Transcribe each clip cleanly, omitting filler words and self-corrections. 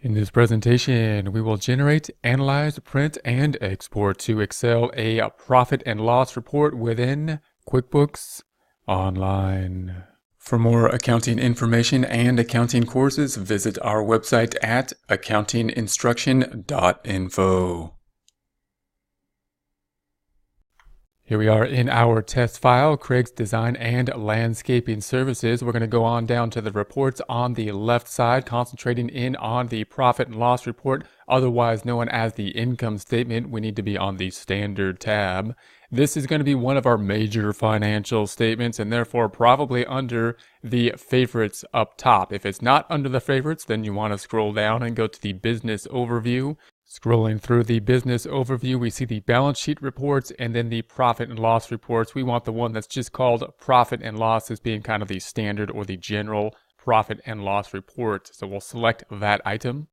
In this presentation, we will generate, analyze, print, and export to Excel a profit and loss report within QuickBooks Online. For more accounting information and accounting courses, visit our website at accountinginstruction.info. Here we are in our test file, Craig's Design and Landscaping Services. We're going to go on down to the reports on the left side, concentrating in on the profit and loss report, otherwise known as the income statement. We need to be on the Standard tab. This is going to be one of our major financial statements and therefore probably under the favorites up top. If it's not under the favorites, then you want to scroll down and go to the Business Overview. Scrolling through the business overview, we see the balance sheet reports and then the profit and loss reports. We want the one that's just called profit and loss as being kind of the standard or the general profit and loss report. So we'll select that item.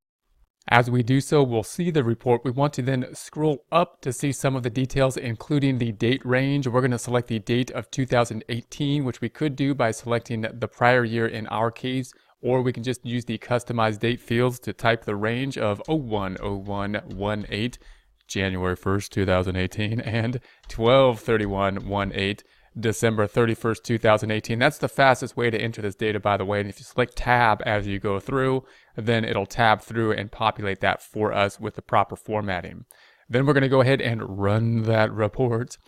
As we do so, we'll see the report. We want to then scroll up to see some of the details, including the date range. We're going to select the date of 2018, which we could do by selecting the prior year in our case, or we can just use the customized date fields to type the range of 01/01/18, January 1st, 2018, and 12/31/18, December 31st, 2018. That's the fastest way to enter this data, by the way. And if you select tab as you go through, then it'll tab through and populate that for us with the proper formatting. Then we're going to go ahead and run that report.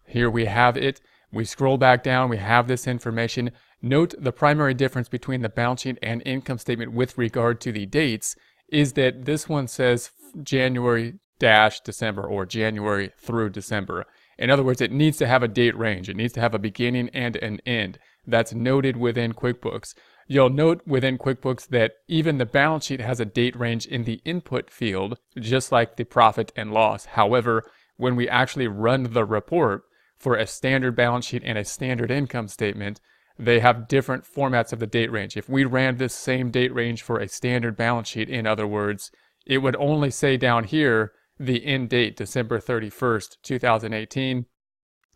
Here we have it. We scroll back down, we have this information. Note the primary difference between the balance sheet and income statement with regard to the dates is that this one says January-December or January through December. In other words, it needs to have a date range. It needs to have a beginning and an end. That's noted within QuickBooks. You'll note within QuickBooks that even the balance sheet has a date range in the input field, just like the profit and loss. However, when we actually run the report for a standard balance sheet and a standard income statement, they have different formats of the date range. If we ran this same date range for a standard balance sheet, in other words, it would only say down here the end date, December 31st, 2018.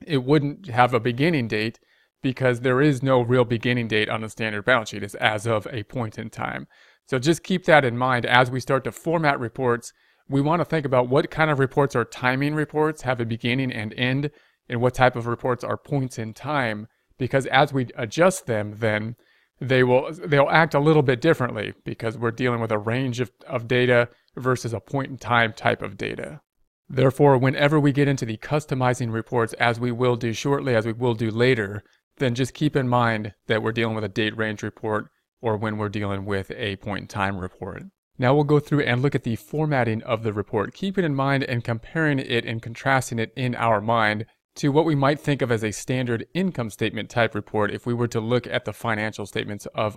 It wouldn't have a beginning date because there is no real beginning date on a standard balance sheet. It's as of a point in time. So just keep that in mind as we start to format reports. We want to think about what kind of reports are timing reports, have a beginning and end, and what type of reports are points in time, because as we adjust them, then they'll act a little bit differently because we're dealing with a range of data versus a point in time type of data. Therefore, whenever we get into the customizing reports, as we will do shortly, as we will do later, then just keep in mind that we're dealing with a date range report or when we're dealing with a point in time report. Now we'll go through and look at the formatting of the report. Keep it in mind and comparing it and contrasting it in our mind to what we might think of as a standard income statement type report if we were to look at the financial statements of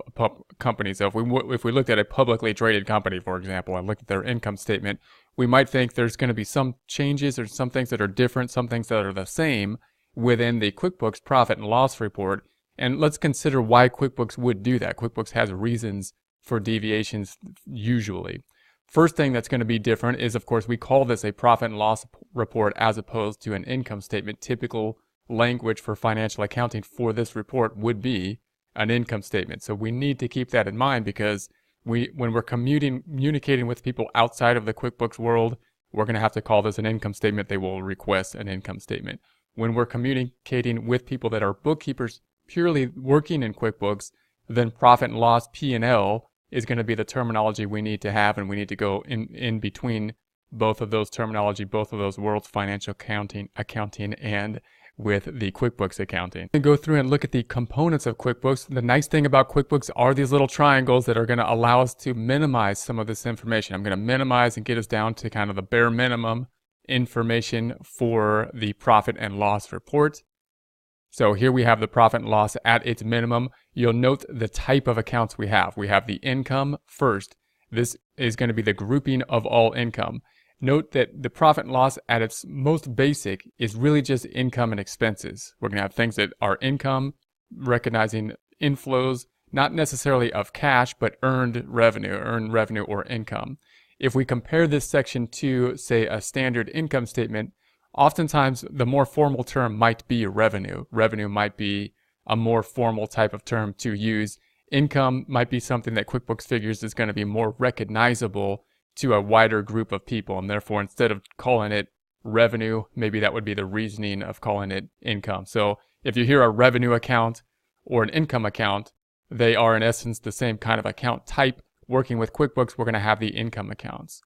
companies. So if we looked at a publicly traded company, for example, and looked at their income statement, we might think there's going to be some changes or some things that are different, some things that are the same within the QuickBooks profit and loss report. And let's consider why QuickBooks would do that. QuickBooks has reasons for deviations usually. First thing that's going to be different is, of course, we call this a profit and loss report as opposed to an income statement. Typical language for financial accounting for this report would be an income statement. So we need to keep that in mind because when we're communicating with people outside of the QuickBooks world, we're going to have to call this an income statement. They will request an income statement. When we're communicating with people that are bookkeepers purely working in QuickBooks, then profit and loss, P&L, is going to be the terminology we need to have, and we need to go in between both of those terminology, both of those worlds, financial accounting and with the QuickBooks accounting. We go through and look at the components of QuickBooks. The nice thing about QuickBooks are these little triangles that are going to allow us to minimize some of this information. I'm going to minimize and get us down to kind of the bare minimum information for the profit and loss report. So here we have the profit and loss at its minimum. You'll note the type of accounts we have. We have the income first. This is going to be the grouping of all income. Note that the profit and loss at its most basic is really just income and expenses. We're going to have things that are income, recognizing inflows, not necessarily of cash, but earned revenue or income. If we compare this section to, say, a standard income statement, oftentimes the more formal term might be revenue. Revenue might be a more formal type of term to use Income might be something that QuickBooks figures is going to be more recognizable to a wider group of people. And therefore, instead of calling it revenue, maybe that would be the reasoning of calling it income. So if you hear a revenue account or an income account, they are in essence the same kind of account type. Working with QuickBooks, we're going to have the income accounts.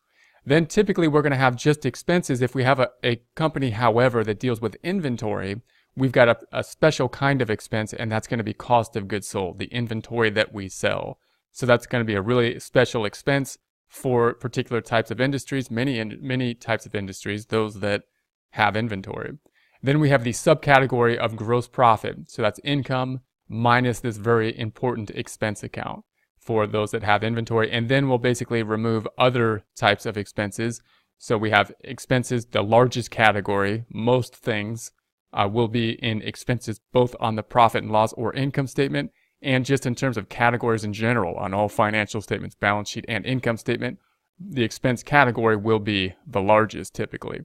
Then typically we're going to have just expenses. If we have a company, however, that deals with inventory, we've got a special kind of expense, and that's going to be cost of goods sold, the inventory that we sell. So that's going to be a really special expense for particular types of industries, many types of industries, those that have inventory. Then we have the subcategory of gross profit. So that's income minus this very important expense account for those that have inventory. And then we'll basically remove other types of expenses. So we have expenses, the largest category. Most things will be in expenses both on the profit and loss or income statement, and just in terms of categories in general on all financial statements, balance sheet and income statement, the expense category will be the largest typically.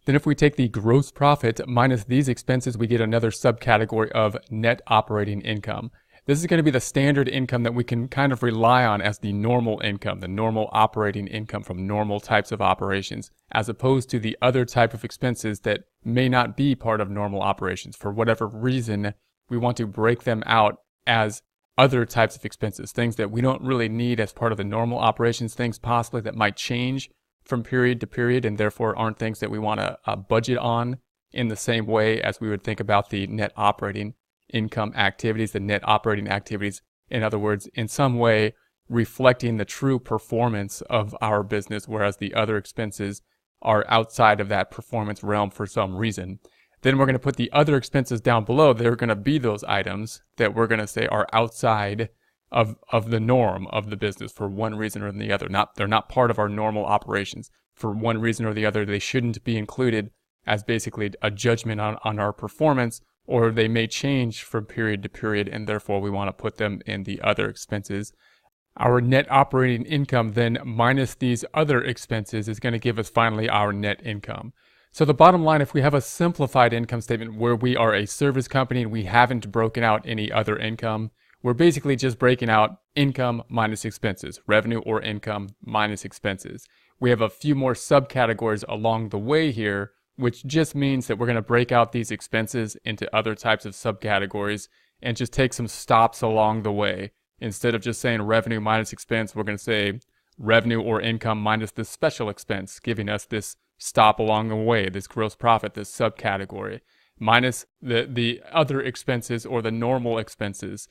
Then if we take the gross profit minus these expenses, we get another subcategory of net operating income. This is going to be the standard income that we can kind of rely on as the normal income, the normal operating income from normal types of operations, as opposed to the other type of expenses that may not be part of normal operations. For whatever reason, we want to break them out as other types of expenses, things that we don't really need as part of the normal operations, things possibly that might change from period to period and therefore aren't things that we want to budget on in the same way as we would think about the net operating income activities, the net operating activities, in other words, in some way reflecting the true performance of our business, whereas the other expenses are outside of that performance realm for some reason. Then we're going to put the other expenses down below. They're going to be those items that we're going to say are outside of the norm of the business for one reason or the other. They're not part of our normal operations. For one reason or the other, they shouldn't be included as basically a judgment on our performance, or they may change from period to period, and therefore we want to put them in the other expenses. Our net operating income then minus these other expenses is going to give us finally our net income. So the bottom line, if we have a simplified income statement where we are a service company and we haven't broken out any other income, we're basically just breaking out income minus expenses, revenue or income minus expenses. We have a few more subcategories along the way here, which just means that we're going to break out these expenses into other types of subcategories and just take some stops along the way. Instead of just saying revenue minus expense, we're going to say revenue or income minus this special expense, giving us this stop along the way, this gross profit, this subcategory, minus the other expenses or the normal expenses.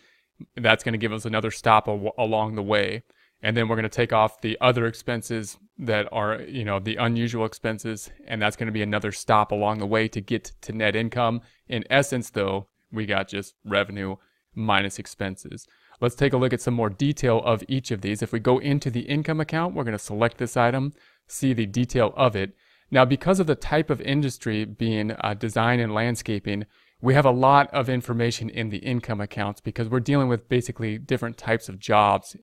That's going to give us another stop along the way. And then we're going to take off the other expenses that are, the unusual expenses, and that's going to be another stop along the way to get to net income. In essence, though, we got just revenue minus expenses. Let's take a look at some more detail of each of these. If we go into the income account, we're going to select this item, see the detail of it. Now, because of the type of industry being design and landscaping, we have a lot of information in the income accounts because we're dealing with basically different types of jobs.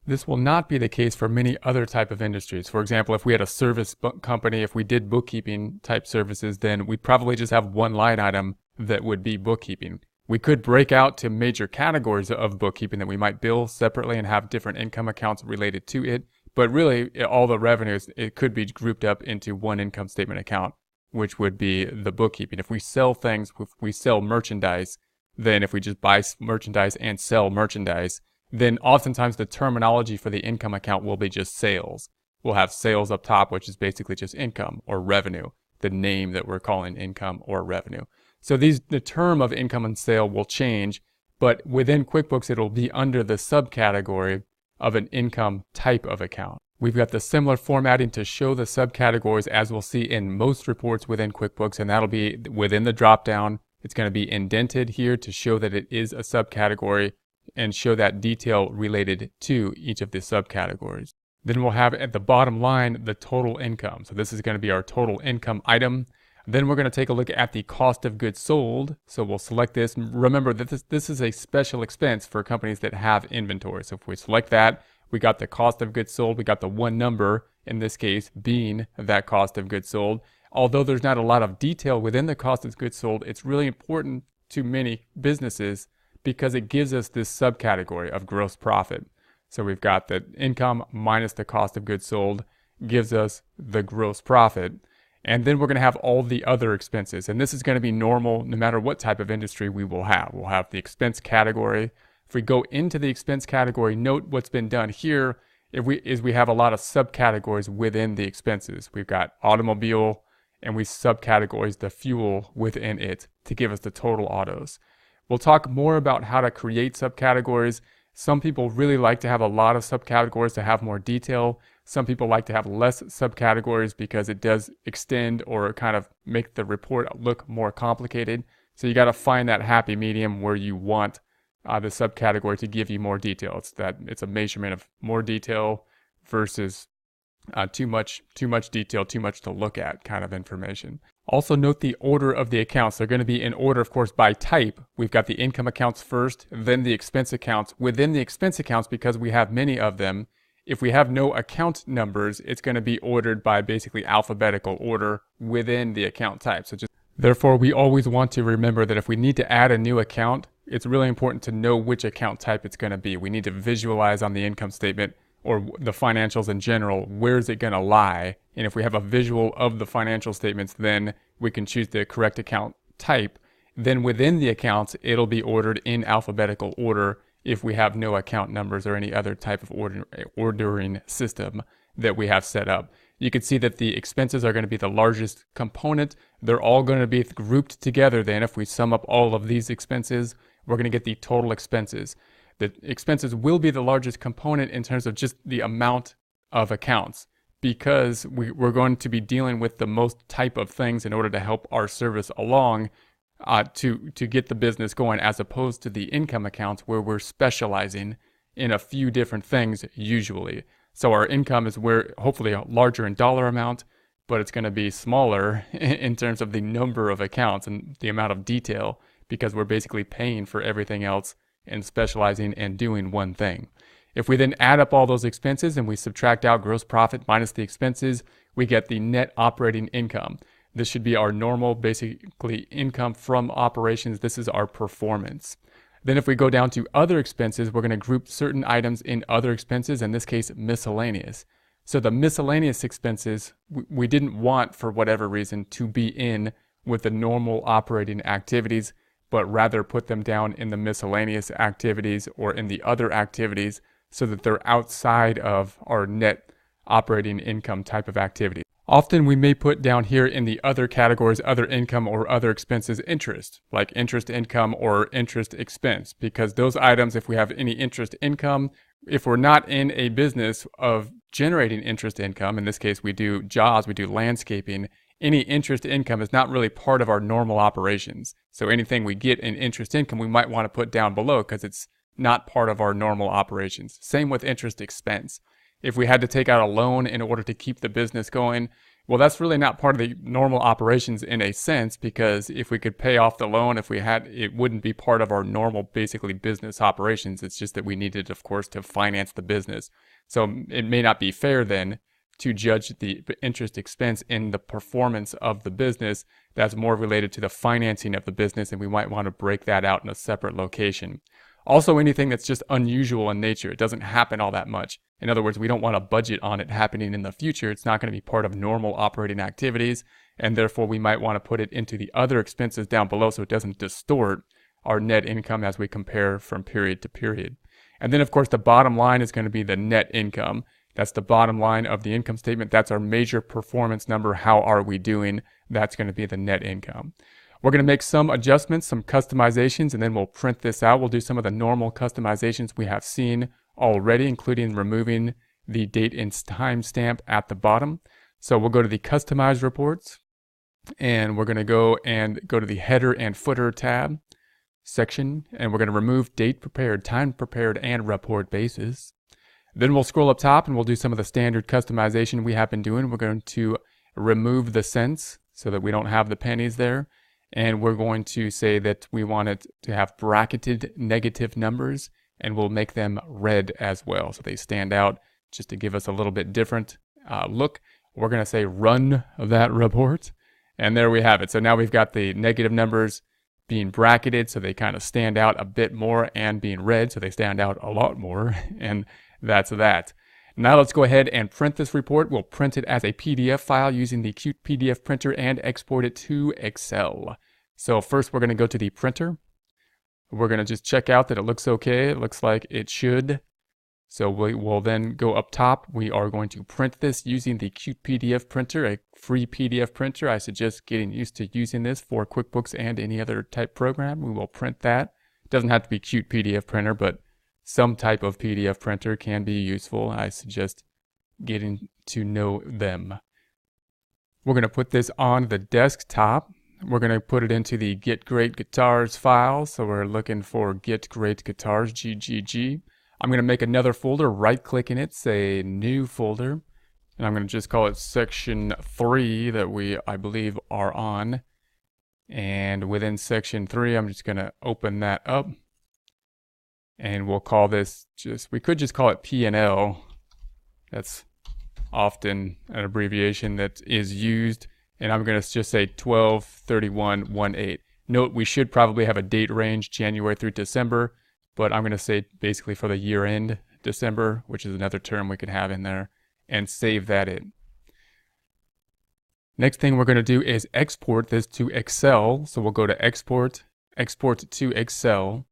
This will not be the case for many other type of industries. For example, if we had a service company, if we did bookkeeping type services, then we'd probably just have one line item that would be bookkeeping. We could break out to major categories of bookkeeping that we might bill separately and have different income accounts related to it. But really, all the revenues, it could be grouped up into one income statement account, which would be the bookkeeping. If we sell things, if we sell merchandise, then if we just buy merchandise and sell merchandise, then oftentimes the terminology for the income account will be just sales. We'll have sales up top, which is basically just income or revenue, the name that we're calling income or revenue. So the term of income and sale will change, but within QuickBooks, it'll be under the subcategory of an income type of account. We've got the similar formatting to show the subcategories as we'll see in most reports within QuickBooks, and that'll be within the dropdown. It's going to be indented here to show that it is a subcategory and show that detail related to each of the subcategories. Then we'll have at the bottom line the total income. So this is going to be our total income item. Then we're going to take a look at the cost of goods sold. So we'll select this. Remember that this is a special expense for companies that have inventory. So if we select that, we got the cost of goods sold. We got the one number, in this case, being that cost of goods sold. Although there's not a lot of detail within the cost of goods sold, it's really important to many businesses because it gives us this subcategory of gross profit. So we've got the income minus the cost of goods sold gives us the gross profit. And then we're going to have all the other expenses. And this is going to be normal no matter what type of industry we will have. We'll have the expense category. If we go into the expense category, note what's been done here we have a lot of subcategories within the expenses. We've got automobile, and we subcategories the fuel within it to give us the total autos. We'll talk more about how to create subcategories. Some people really like to have a lot of subcategories to have more detail. Some people like to have less subcategories because it does extend or kind of make the report look more complicated. So you got to find that happy medium where you want the subcategory to give you more detail. It's a measurement of more detail versus too much detail, too much to look at kind of information. Also note the order of the accounts. They're going to be in order, of course, by type. We've got the income accounts first, then the expense accounts. Within the expense accounts, because we have many of them, if we have no account numbers, it's going to be ordered by basically alphabetical order within the account type. Therefore, we always want to remember that if we need to add a new account, it's really important to know which account type it's going to be. We need to visualize on the income statement or the financials in general, where is it going to lie? And if we have a visual of the financial statements, then we can choose the correct account type. Then within the accounts, it'll be ordered in alphabetical order if we have no account numbers or any other type of ordering system that we have set up. You can see that the expenses are going to be the largest component. They're all going to be grouped together then. If we sum up all of these expenses, we're going to get the total expenses. The expenses will be the largest component in terms of just the amount of accounts because we're going to be dealing with the most type of things in order to help our service along to get the business going, as opposed to the income accounts where we're specializing in a few different things usually. So our income is where hopefully larger in dollar amount, but it's going to be smaller in terms of the number of accounts and the amount of detail because we're basically paying for everything else and specializing and doing one thing. If we then add up all those expenses and we subtract out gross profit minus the expenses, we get the net operating income. This should be our normal, basically, income from operations. This is our performance. Then if we go down to other expenses, we're going to group certain items in other expenses, in this case, miscellaneous. So the miscellaneous expenses, we didn't want, for whatever reason, to be in with the normal operating activities, but rather put them down in the miscellaneous activities or in the other activities so that they're outside of our net operating income type of activity. Often we may put down here in the other categories, other income or other expenses, interest, like interest income or interest expense, because those items, if we have any interest income, if we're not in a business of generating interest income, in this case we do jobs, we do landscaping, any interest income is not really part of our normal operations. So anything we get in interest income, we might want to put down below because it's not part of our normal operations. Same with interest expense. If we had to take out a loan in order to keep the business going, well, that's really not part of the normal operations in a sense, because if we could pay off the loan, it wouldn't be part of our normal, basically, business operations. It's just that we needed, of course, to finance the business. So it may not be fair then to judge the interest expense in the performance of the business. That's more related to the financing of the business, and we might want to break that out in a separate location. Also, anything that's just unusual in nature, it doesn't happen all that much. In other words, we don't want to budget on it happening in the future. It's not going to be part of normal operating activities, and therefore we might want to put it into the other expenses down below so it doesn't distort our net income as we compare from period to period. And then, of course, the bottom line is going to be the net income. That's the bottom line of the income statement. That's our major performance number. How are we doing? That's going to be the net income. We're going to make some adjustments, some customizations, and then we'll print this out. We'll do some of the normal customizations we have seen already, including removing the date and time stamp at the bottom. So we'll go to the Customize Reports, and we're going to go to the Header and Footer tab section, and we're going to remove Date Prepared, Time Prepared, and Report Basis. Then we'll scroll up top and we'll do some of the standard customization we have been doing. We're going to remove the cents so that we don't have the pennies there. And we're going to say that we want it to have bracketed negative numbers, and we'll make them red as well, so they stand out just to give us a little bit different look. We're going to say run that report, and there we have it. So now we've got the negative numbers being bracketed so they kind of stand out a bit more, and being red so they stand out a lot more. And that's that. Now let's go ahead and print this report. We'll print it as a PDF file using the Qt PDF printer and export it to Excel. So first we're going to go to the printer. We're going to just check out that it looks okay. It looks like it should. So we will then go up top. We are going to print this using the Qt PDF printer, a free PDF printer. I suggest getting used to using this for QuickBooks and any other type program. We will print that. It doesn't have to be Qt PDF printer, but some type of PDF printer can be useful. I suggest getting to know them. We're going to put this on the desktop. We're going to put it into the Get Great Guitars file. So we're looking for Get Great Guitars, GGG. I'm going to make another folder, right-click in it, say New Folder. And I'm going to just call it Section 3 that I believe are on. And within Section 3, I'm just going to open that up. And we'll call this we could just call it P&L. That's often an abbreviation that is used. And I'm going to just say 12/31/18. Note, we should probably have a date range, January through December. But I'm going to say basically for the year end, December, which is another term we could have in there, and save that in. Next thing we're going to do is export this to Excel. So we'll go to Export, Export to Excel.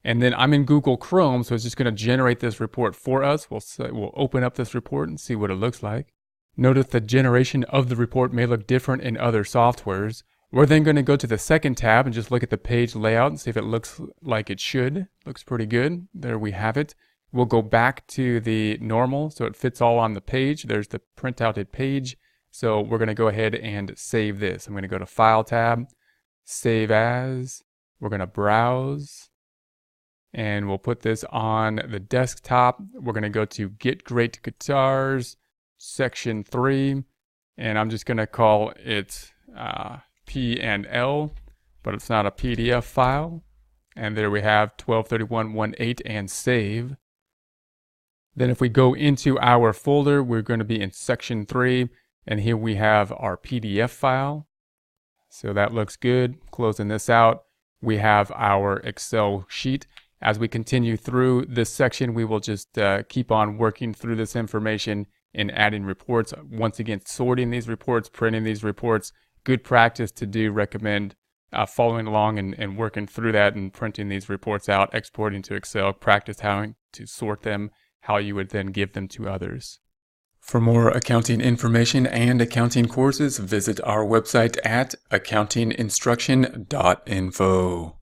And then I'm in Google Chrome, so it's just going to generate this report for us. We'll open up this report and see what it looks like. Notice the generation of the report may look different in other softwares. We're then going to go to the second tab and just look at the page layout and see if it looks like it should. Looks pretty good. There we have it. We'll go back to the normal so it fits all on the page. There's the printouted page. So we're going to go ahead and save this. I'm going to go to File tab, Save As. We're going to browse. And we'll put this on the desktop. We're going to go to Get Great Guitars, Section 3. And I'm just going to call it P&L, but it's not a PDF file. And there we have 12/31/18 and save. Then if we go into our folder, we're going to be in Section 3, and here we have our PDF file. So that looks good. Closing this out, we have our Excel sheet. As we continue through this section, we will just keep on working through this information and adding reports. Once again, sorting these reports, printing these reports. Good practice to do. Recommend following along and working through that and printing these reports out, exporting to Excel. Practice how to sort them, how you would then give them to others. For more accounting information and accounting courses, visit our website at accountinginstruction.info.